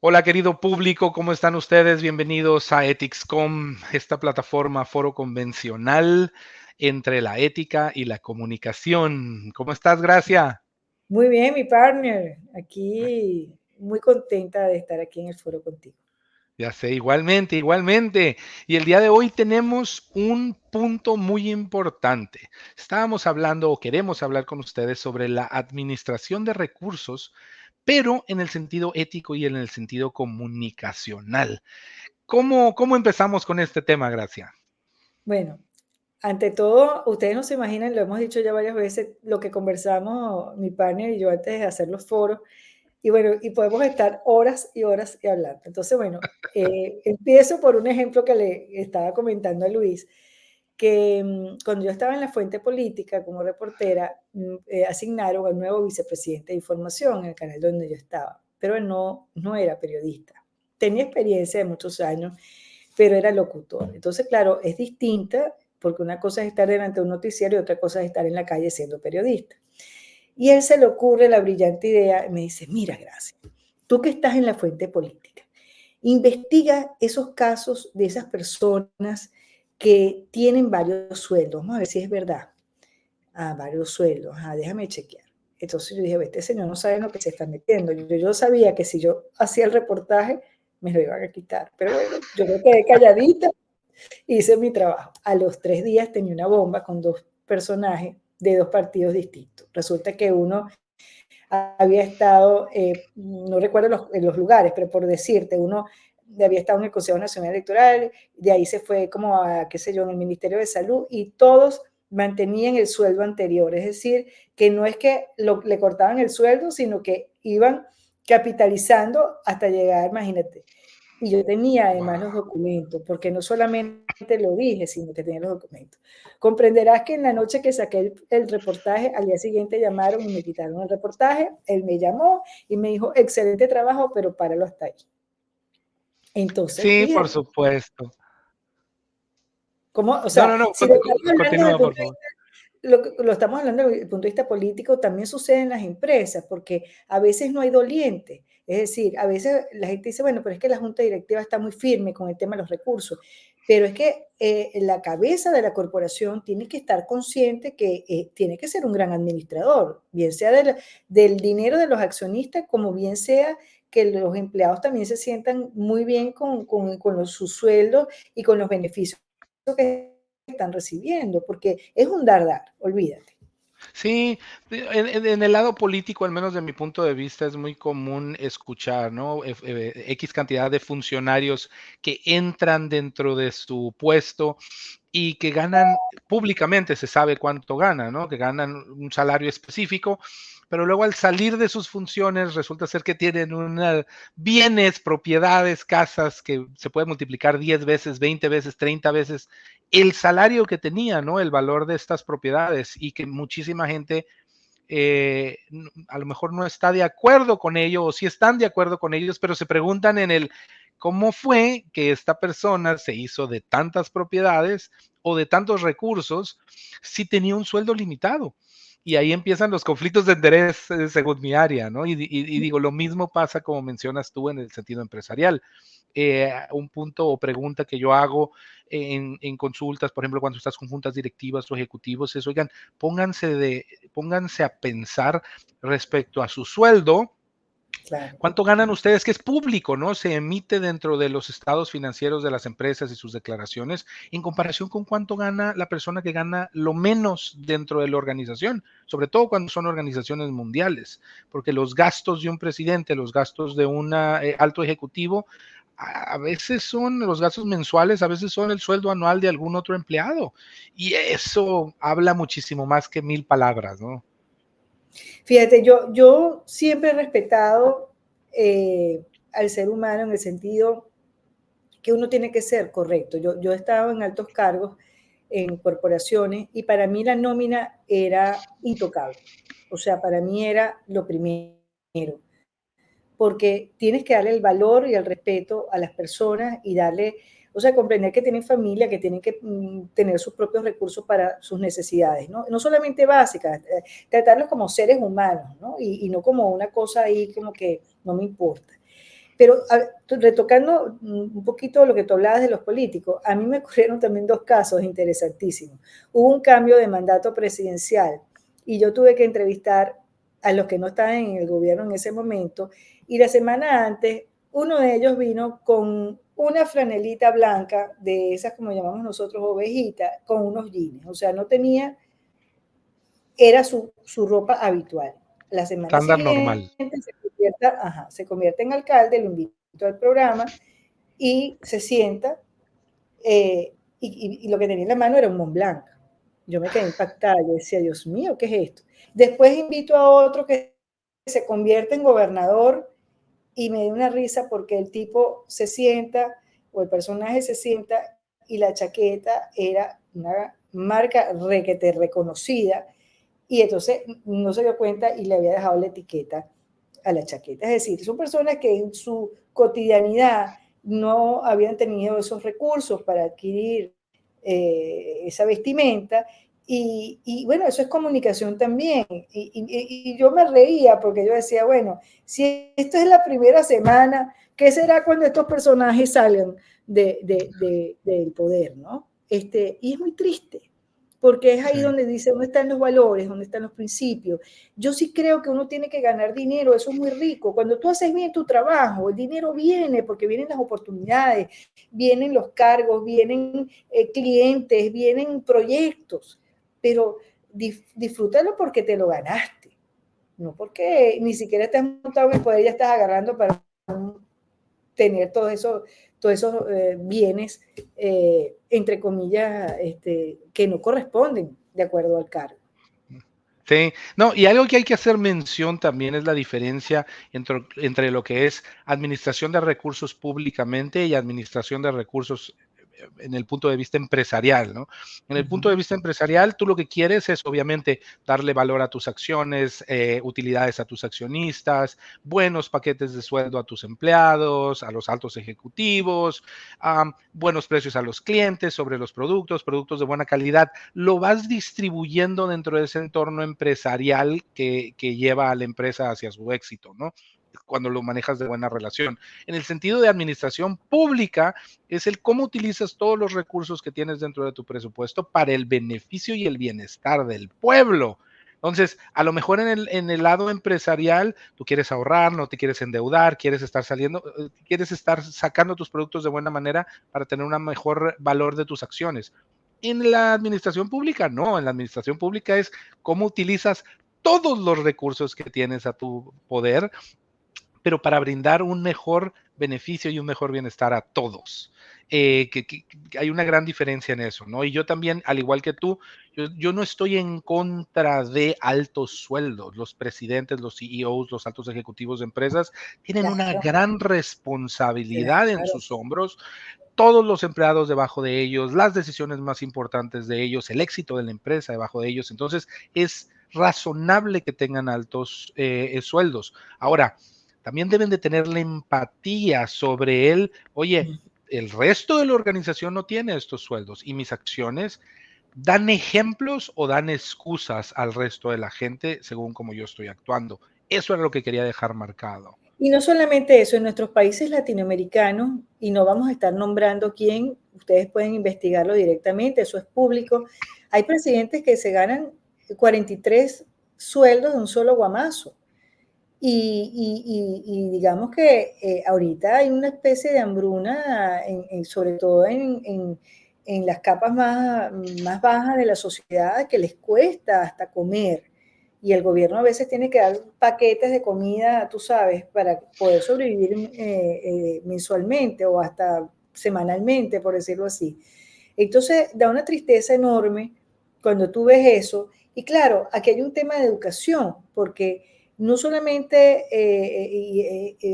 Hola querido público, ¿cómo están ustedes? Bienvenidos a EthicsCom, esta plataforma foro convencional entre la ética y la comunicación. ¿Cómo estás, Gracia? Muy bien, mi partner. Aquí muy contenta de estar aquí en el foro contigo. Ya sé, igualmente, igualmente. Y el día de hoy tenemos un punto muy importante. Estábamos hablando o queremos hablar con ustedes sobre la administración de recursos, pero en el sentido ético y en el sentido comunicacional. ¿Cómo empezamos con este tema, Gracia? Bueno, ante todo, ustedes no se imaginan, lo hemos dicho ya varias veces, lo que conversamos mi partner y yo antes de hacer los foros. Y bueno, y podemos estar horas y horas y hablando. Entonces, bueno, empiezo por un ejemplo que le estaba comentando a Luis, que cuando yo estaba en la Fuente Política como reportera, asignaron al nuevo vicepresidente de información en el canal donde yo estaba, pero él no era periodista. Tenía experiencia de muchos años, pero era locutor. Entonces, claro, es distinta porque una cosa es estar delante de un noticiario y otra cosa es estar en la calle siendo periodista. Y él se le ocurre la brillante idea y me dice, mira, Gracia, tú que estás en la Fuente Política, investiga esos casos de esas personas que tienen varios sueldos. Vamos a ver si es verdad. Ah, varios sueldos. Ah, déjame chequear. Entonces yo dije, este señor no sabe en lo que se está metiendo. Yo sabía que si yo hacía el reportaje, me lo iban a quitar. Pero bueno, yo me quedé calladita, hice mi trabajo. A los 3 días tenía una bomba con dos personajes de dos partidos distintos. Resulta que uno había estado, no recuerdo los lugares, pero por decirte, uno había estado en el Consejo Nacional Electoral, de ahí se fue como a, qué sé yo, en el Ministerio de Salud, y todos mantenían el sueldo anterior, es decir, que no es que le cortaban el sueldo, sino que iban capitalizando hasta llegar, imagínate. Y yo tenía además los Wow. documentos, porque no solamente lo dije, sino que tenía los documentos. Comprenderás que en la noche que saqué el reportaje, al día siguiente llamaron y me quitaron el reportaje. Él me llamó y me dijo, excelente trabajo, pero páralo hasta ahí. Entonces, Sí, por fíjate, supuesto. ¿cómo? O No, sea, no, no, si lo estamos hablando desde el continúa, por punto de favor. lo estamos hablando desde el punto de vista político, también sucede en las empresas, porque a veces no hay doliente. Es decir, a veces la gente dice, bueno, pero es que la junta directiva está muy firme con el tema de los recursos, pero es que la cabeza de la corporación tiene que estar consciente que tiene que ser un gran administrador, bien sea del dinero de los accionistas, como bien sea que los empleados también se sientan muy bien con sus sueldos y con los beneficios que están recibiendo, porque es un dar, olvídate. Sí, en el lado político, al menos de mi punto de vista, es muy común escuchar, ¿no? X cantidad de funcionarios que entran dentro de su puesto y que ganan públicamente, se sabe cuánto ganan, ¿no? Que ganan un salario específico, pero luego al salir de sus funciones resulta ser que tienen bienes, propiedades, casas que se pueden multiplicar 10 veces, 20 veces, 30 veces el salario que tenía, ¿no? El valor de estas propiedades y que muchísima gente a lo mejor no está de acuerdo con ello o sí están de acuerdo con ellos, pero se preguntan en el cómo fue que esta persona se hizo de tantas propiedades o de tantos recursos si tenía un sueldo limitado. Y ahí empiezan los conflictos de interés según mi área, ¿no? Y digo, lo mismo pasa como mencionas tú en el sentido empresarial. Un punto o pregunta que yo hago en consultas, por ejemplo, cuando estás con juntas directivas o ejecutivos, es, oigan, pónganse a pensar respecto a su sueldo. Claro. ¿Cuánto ganan ustedes? Que es público, ¿no? Se emite dentro de los estados financieros de las empresas y sus declaraciones en comparación con cuánto gana la persona que gana lo menos dentro de la organización, sobre todo cuando son organizaciones mundiales, porque los gastos de un presidente, los gastos de un alto ejecutivo, a veces son los gastos mensuales, a veces son el sueldo anual de algún otro empleado. Y eso habla muchísimo más que 1000 palabras, ¿no? Fíjate, yo siempre he respetado al ser humano en el sentido que uno tiene que ser correcto. Yo he estado en altos cargos en corporaciones y para mí la nómina era intocable. O sea, para mí era lo primero, porque tienes que darle el valor y el respeto a las personas y darle, o sea, comprender que tienen familia, que tienen que tener sus propios recursos para sus necesidades, ¿no? No solamente básicas, tratarlos como seres humanos, ¿no? Y no como una cosa ahí como que no me importa. Pero retocando un poquito lo que tú hablabas de los políticos, a mí me ocurrieron también dos casos interesantísimos. Hubo un cambio de mandato presidencial y yo tuve que entrevistar a los que no estaban en el gobierno en ese momento, y la semana antes uno de ellos vino con una franelita blanca, de esas como llamamos nosotros ovejita, con unos jeans, o sea, no tenía, era su ropa habitual. La semana Estándar normal. siguiente se convierte en alcalde, lo invito al programa y se sienta, y lo que tenía en la mano era un Mont Blanc. Yo me quedé impactada, yo decía, Dios mío, ¿qué es esto? Después invito a otro que se convierte en gobernador y me dio una risa porque el tipo se sienta, o el personaje se sienta, y la chaqueta era una marca requete reconocida, y entonces no se dio cuenta y le había dejado la etiqueta a la chaqueta. Es decir, son personas que en su cotidianidad no habían tenido esos recursos para adquirir esa vestimenta. Bueno, eso es comunicación también. Y yo me reía porque yo decía, bueno, si esto es la primera semana, ¿qué será cuando estos personajes salgan del poder, ¿no? Y es muy triste, porque es ahí Sí. donde dice dónde están los valores, dónde están los principios. Yo sí creo que uno tiene que ganar dinero, eso es muy rico. Cuando tú haces bien tu trabajo, el dinero viene porque vienen las oportunidades, vienen los cargos, vienen clientes, vienen proyectos, pero disfrútalo porque te lo ganaste, no porque ni siquiera estás montado en el poder, ya estás agarrando para tener todos esos bienes, entre comillas, que no corresponden de acuerdo al cargo. Sí, no, y algo que hay que hacer mención también es la diferencia entre lo que es administración de recursos públicamente y administración de recursos en el punto de vista empresarial, ¿no? En el punto de vista empresarial, tú lo que quieres es obviamente darle valor a tus acciones, utilidades a tus accionistas, buenos paquetes de sueldo a tus empleados, a los altos ejecutivos, buenos precios a los clientes sobre los productos, productos de buena calidad. Lo vas distribuyendo dentro de ese entorno empresarial que lleva a la empresa hacia su éxito, ¿no? Cuando lo manejas de buena relación. En el sentido de administración pública, es el cómo utilizas todos los recursos que tienes dentro de tu presupuesto para el beneficio y el bienestar del pueblo. Entonces, a lo mejor en el lado empresarial, tú quieres ahorrar, no te quieres endeudar, quieres estar sacando tus productos de buena manera para tener un mejor valor de tus acciones. En la administración pública, no, en la administración pública es cómo utilizas todos los recursos que tienes a tu poder, pero para brindar un mejor beneficio y un mejor bienestar a todos. Que hay una gran diferencia en eso, ¿no? Y yo también, al igual que tú, yo no estoy en contra de altos sueldos. Los presidentes, los CEOs, los altos ejecutivos de empresas tienen una Claro, gran responsabilidad en claro. sus hombros, todos los empleados debajo de ellos, las decisiones más importantes de ellos, el éxito de la empresa debajo de ellos. Entonces, es razonable que tengan altos sueldos. Ahora, también deben de tener la empatía sobre él. Oye, el resto de la organización no tiene estos sueldos y mis acciones dan ejemplos o dan excusas al resto de la gente según como yo estoy actuando. Eso era lo que quería dejar marcado. Y no solamente eso, en nuestros países latinoamericanos, y no vamos a estar nombrando quién, ustedes pueden investigarlo directamente, eso es público, hay presidentes que se ganan 43 sueldos de un solo guamazo. Y digamos que ahorita hay una especie de hambruna, sobre todo en las capas más bajas de la sociedad, que les cuesta hasta comer. Y el gobierno a veces tiene que dar paquetes de comida, tú sabes, para poder sobrevivir mensualmente o hasta semanalmente, por decirlo así. Entonces, da una tristeza enorme cuando tú ves eso. Y claro, aquí hay un tema de educación, porque no solamente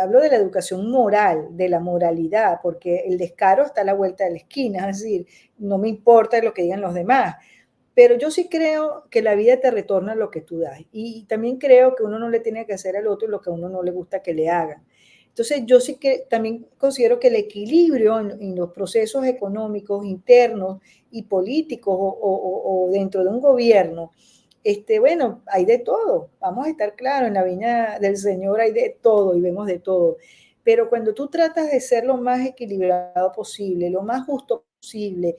hablo de la educación moral, de la moralidad, porque el descaro está a la vuelta de la esquina, es decir, no me importa lo que digan los demás, pero yo sí creo que la vida te retorna lo que tú das. Y también creo que uno no le tiene que hacer al otro lo que a uno no le gusta que le hagan. Entonces, yo sí que también considero que el equilibrio en los procesos económicos internos y políticos o dentro de un gobierno, bueno, hay de todo. Vamos a estar claros, en la viña del Señor hay de todo y vemos de todo. pero cuando tú tratas de ser lo más equilibrado posible, lo más justo posible,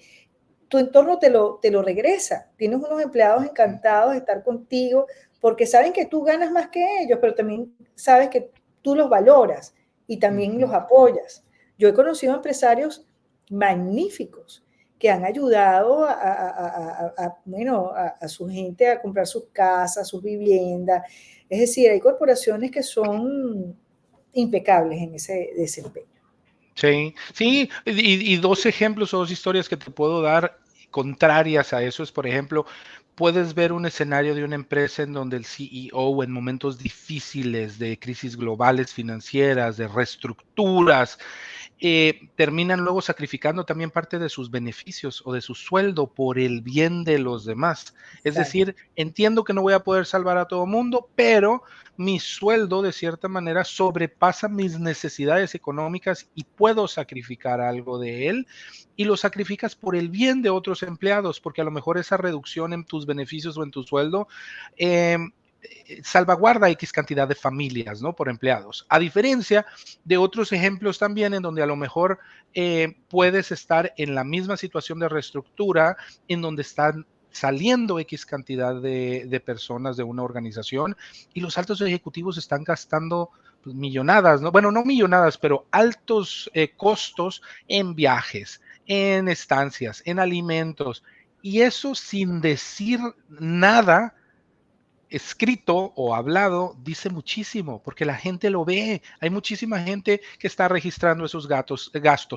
tu entorno te lo regresa. Tienes unos empleados encantados de estar contigo porque saben que tú ganas más que ellos, pero también sabes que tú los valoras y también los apoyas. Yo he conocido empresarios magníficos que han ayudado bueno, a su gente a comprar sus casas, sus viviendas. Es decir, hay corporaciones que son impecables en ese desempeño. Sí, sí, y dos ejemplos o dos historias que te puedo dar contrarias a eso es, por ejemplo, puedes ver un escenario de una empresa en donde el CEO en momentos difíciles de crisis globales financieras, de reestructuras, terminan luego sacrificando también parte de sus beneficios o de su sueldo por el bien de los demás. Es Exacto. decir, entiendo que no voy a poder salvar a todo mundo, pero mi sueldo de cierta manera sobrepasa mis necesidades económicas y puedo sacrificar algo de él y lo sacrificas por el bien de otros empleados, porque a lo mejor esa reducción en tus beneficios o en tu sueldo eh, salvaguarda X cantidad de familias, ¿no? Por empleados. A diferencia de otros ejemplos también en donde a lo mejor puedes estar en la misma situación de reestructura, en donde están saliendo X cantidad de personas de una organización y los altos ejecutivos están gastando pues, millonadas, ¿no? Bueno, no millonadas, pero altos costos en viajes, en estancias, en alimentos, y eso sin decir nada escrito o hablado dice muchísimo, porque la gente lo ve. Hay muchísima gente que está registrando esos gastos,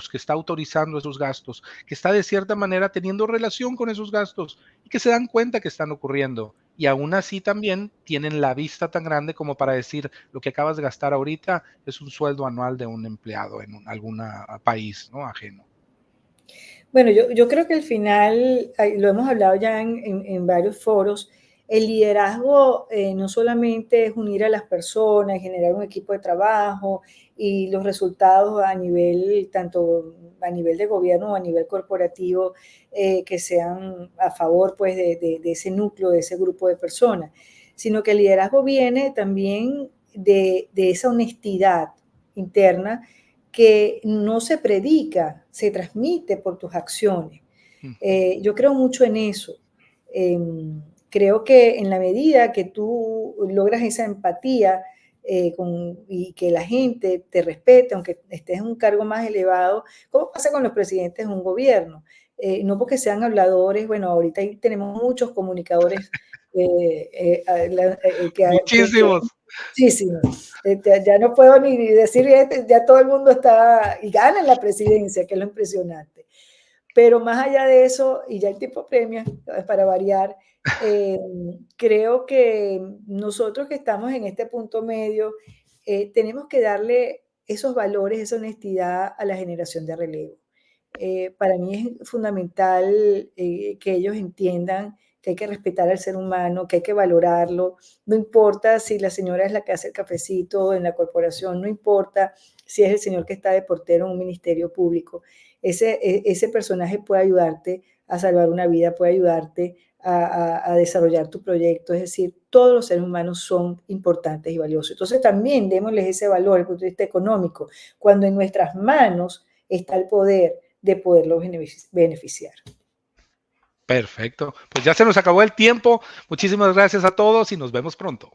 que está autorizando esos gastos, que está de cierta manera teniendo relación con esos gastos y que se dan cuenta que están ocurriendo. Y aún así también tienen la vista tan grande como para decir lo que acabas de gastar ahorita es un sueldo anual de un empleado en algún país, ¿no? Ajeno. Bueno, yo creo que al final, lo hemos hablado ya en varios foros, el liderazgo no solamente es unir a las personas, generar un equipo de trabajo y los resultados a nivel, tanto a nivel de gobierno o a nivel corporativo, que sean a favor pues, de ese núcleo, de ese grupo de personas, sino que el liderazgo viene también de esa honestidad interna que no se predica, se transmite por tus acciones. Yo creo mucho en eso. Creo que en la medida que tú logras esa empatía y que la gente te respete, aunque estés en un cargo más elevado, ¿cómo pasa con los presidentes de un gobierno? No porque sean habladores, bueno, ahorita ahí tenemos muchos comunicadores que Muchísimos. muchísimos. Ya no puedo ni decir, ya todo el mundo está y gana en la presidencia, que es lo impresionante. Pero más allá de eso, y ya el tiempo premia, para variar, creo que nosotros que estamos en este punto medio, tenemos que darle esos valores, esa honestidad a la generación de relevo. Para mí es fundamental que ellos entiendan que hay que respetar al ser humano, que hay que valorarlo. No importa si la señora es la que hace el cafecito en la corporación, no importa si es el señor que está de portero en un ministerio público. Ese personaje puede ayudarte a salvar una vida, puede ayudarte a desarrollar tu proyecto. Es decir, todos los seres humanos son importantes y valiosos. Entonces también démosles ese valor desde el punto de vista económico, cuando en nuestras manos está el poder de poderlos beneficiar. Perfecto. Pues ya se nos acabó el tiempo. Muchísimas gracias a todos y nos vemos pronto.